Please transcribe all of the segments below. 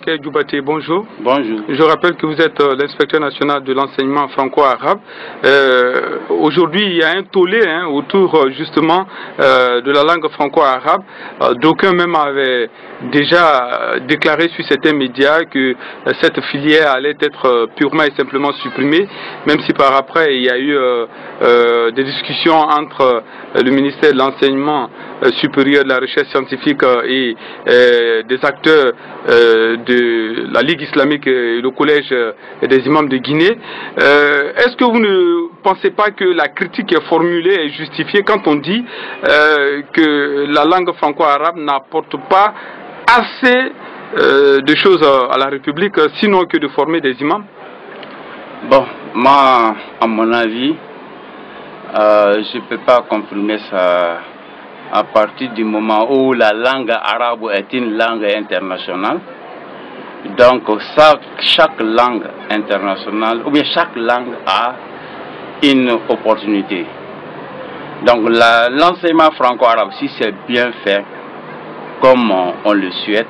Bakay Djoubate, bonjour. Bonjour. Je rappelle que vous êtes l'inspecteur national de l'enseignement franco-arabe. Aujourd'hui, il y a un tollé autour justement de la langue franco-arabe. D'aucuns même avaient déjà déclaré sur certains médias que cette filière allait être purement et simplement supprimée, même si par après il y a eu des discussions entre le ministère de l'enseignement supérieur, de la recherche scientifique et des acteurs de la Ligue islamique et le collège des imams de Guinée. Est-ce que vous ne pensez pas que la critique est formulée et justifiée quand on dit que la langue franco-arabe n'apporte pas assez de choses à la République, sinon que de former des imams? Bon, moi, à mon avis, je ne peux pas confirmer ça à partir du moment où la langue arabe est une langue internationale. Donc, chaque langue internationale, ou bien chaque langue a une opportunité. Donc, l'enseignement franco-arabe, si c'est bien fait, comme on le souhaite,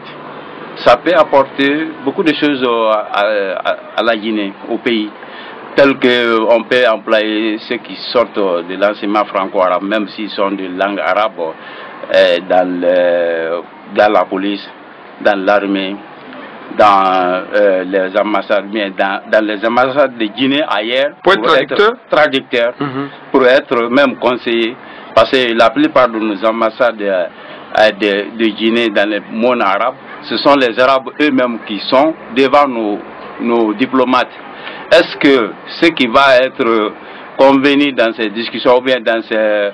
ça peut apporter beaucoup de choses à la Guinée, au pays. Tel qu'on peut employer ceux qui sortent de l'enseignement franco-arabe, même s'ils sont de langue arabe, dans la police, dans l'armée, dans les ambassades, bien dans les ambassades de Guinée ailleurs, pour être traducteur, pour être même conseiller, parce que la plupart de nos ambassades de Guinée dans le monde arabe, ce sont les Arabes eux-mêmes qui sont devant nos diplomates. Est-ce que ce qui va être convenu dans ces discussions ou bien dans ces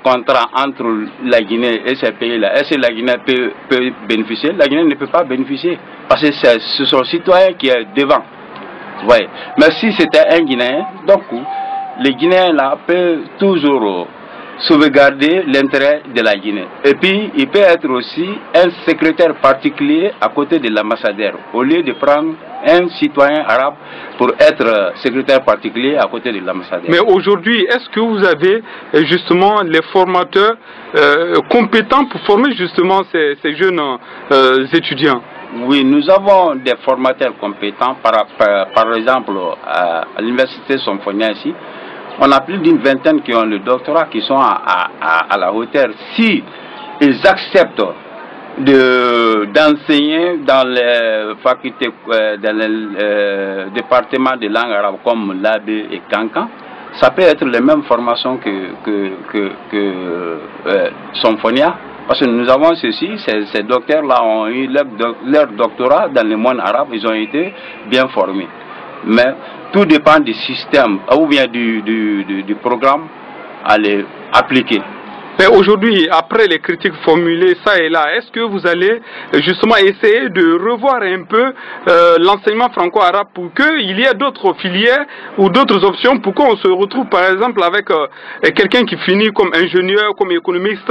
contrats entre la Guinée et ces pays-là, est-ce que la Guinée peut bénéficier? La Guinée ne peut pas bénéficier parce que ce sont les citoyens qui sont devant. Ouais. Mais si c'était un Guinéen, donc les Guinéens là peuvent toujours sauvegarder l'intérêt de la Guinée. Et puis, il peut être aussi un secrétaire particulier à côté de l'ambassadeur, au lieu de prendre un citoyen arabe pour être secrétaire particulier à côté de l'ambassadeur. Mais aujourd'hui, est-ce que vous avez justement les formateurs compétents pour former justement ces jeunes étudiants? Oui, nous avons des formateurs compétents, par exemple à l'université Somfonia ici. On a plus d'une vingtaine qui ont le doctorat, qui sont à la hauteur. Si ils acceptent d'enseigner dans les facultés, dans les départements de langue arabe comme l'AB et Kankan, ça peut être les mêmes formations que Somfonia. Parce que nous avons ceci, ces docteurs-là ont eu leur doctorat dans le monde arabe, ils ont été bien formés. Mais tout dépend du système ou bien du programme à les appliquer. Mais aujourd'hui, après les critiques formulées ça et là, est-ce que vous allez justement essayer de revoir un peu l'enseignement franco-arabe pour qu'il y ait d'autres filières ou d'autres options pour qu'on se retrouve par exemple avec quelqu'un qui finit comme ingénieur, comme économiste?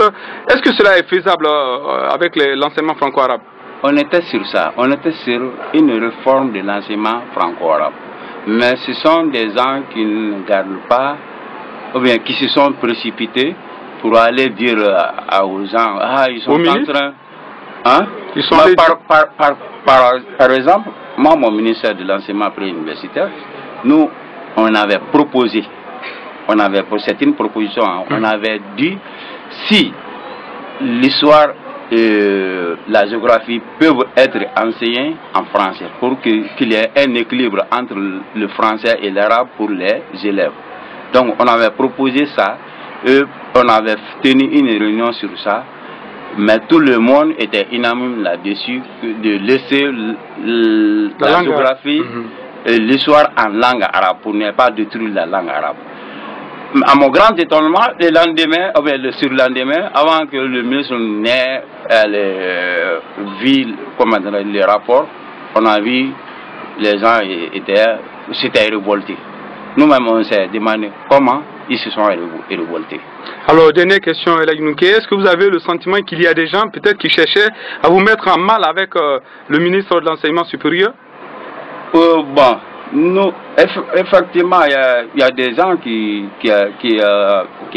Est-ce que cela est faisable avec l'enseignement franco-arabe? On était sur ça, on était sur une réforme de l'enseignement franco-arabe. Mais ce sont des gens qui ne gardent pas, ou bien qui se sont précipités pour aller dire aux gens, ils sont en train... Hein? Ils sont par exemple, moi, mon ministère de l'enseignement préuniversitaire, nous, on avait proposé, c'est une proposition, on avait dit, si l'histoire et la géographie peuvent être enseignés en français pour qu'il y ait un équilibre entre le français et l'arabe pour les élèves. Donc on avait proposé ça, et on avait tenu une réunion sur ça, mais tout le monde était unanime là-dessus de laisser la géographie et l'histoire en langue arabe pour ne pas détruire la langue arabe. À mon grand étonnement, le lendemain, le surlendemain, avant que le ministre n'ait vu les rapports, on a vu les gens s'étaient révoltés. Nous-mêmes, on s'est demandé comment ils se sont révoltés. Alors, dernière question, El Hadji Nouké, est-ce que vous avez le sentiment qu'il y a des gens peut-être qui cherchaient à vous mettre en mal avec le ministre de l'Enseignement supérieur? Bon, Nous, effectivement, il y a des gens qui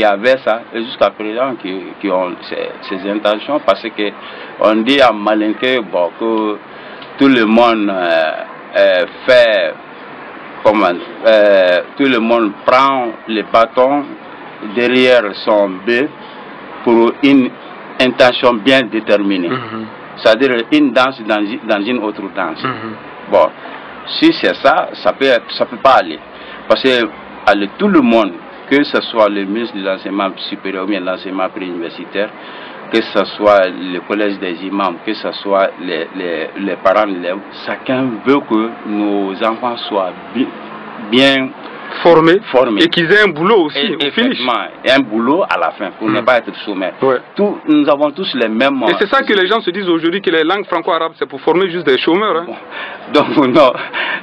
avaient ça, et jusqu'à présent qui ont ces intentions, parce que on dit à Malinké bon, que tout le monde fait, tout le monde prend les bâtons derrière son bœuf pour une intention bien déterminée. C'est-à-dire une danse dans une autre danse. Bon. Si c'est ça, ça peut pas aller. Parce que tout le monde, que ce soit le ministre de l'enseignement supérieur ou bien l'enseignement préuniversitaire, que ce soit le collège des imams, que ce soit les parents d'élèves, chacun veut que nos enfants soient bien formés et qu'ils aient un boulot aussi. Effectivement, et un boulot à la fin, pour ne pas être sommaire. Nous avons tous les mêmes... Et c'est ça que les gens se disent aujourd'hui, que les langues franco-arabes, c'est pour former juste des chômeurs. Hein. Donc non,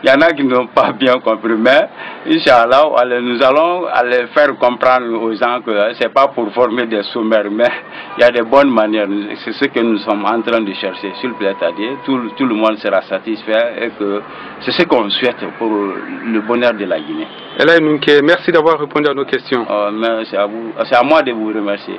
il y en a qui n'ont pas bien compris, mais Inch'Allah, nous allons aller faire comprendre aux gens que c'est pas pour former des chômeurs, mais il y a des bonnes manières. C'est ce que nous sommes en train de chercher sur le plateau. Tout le monde sera satisfait et que c'est ce qu'on souhaite pour le bonheur de la Guinée. Elaye Nunke, merci d'avoir répondu à nos questions. Merci à vous. C'est à moi de vous remercier.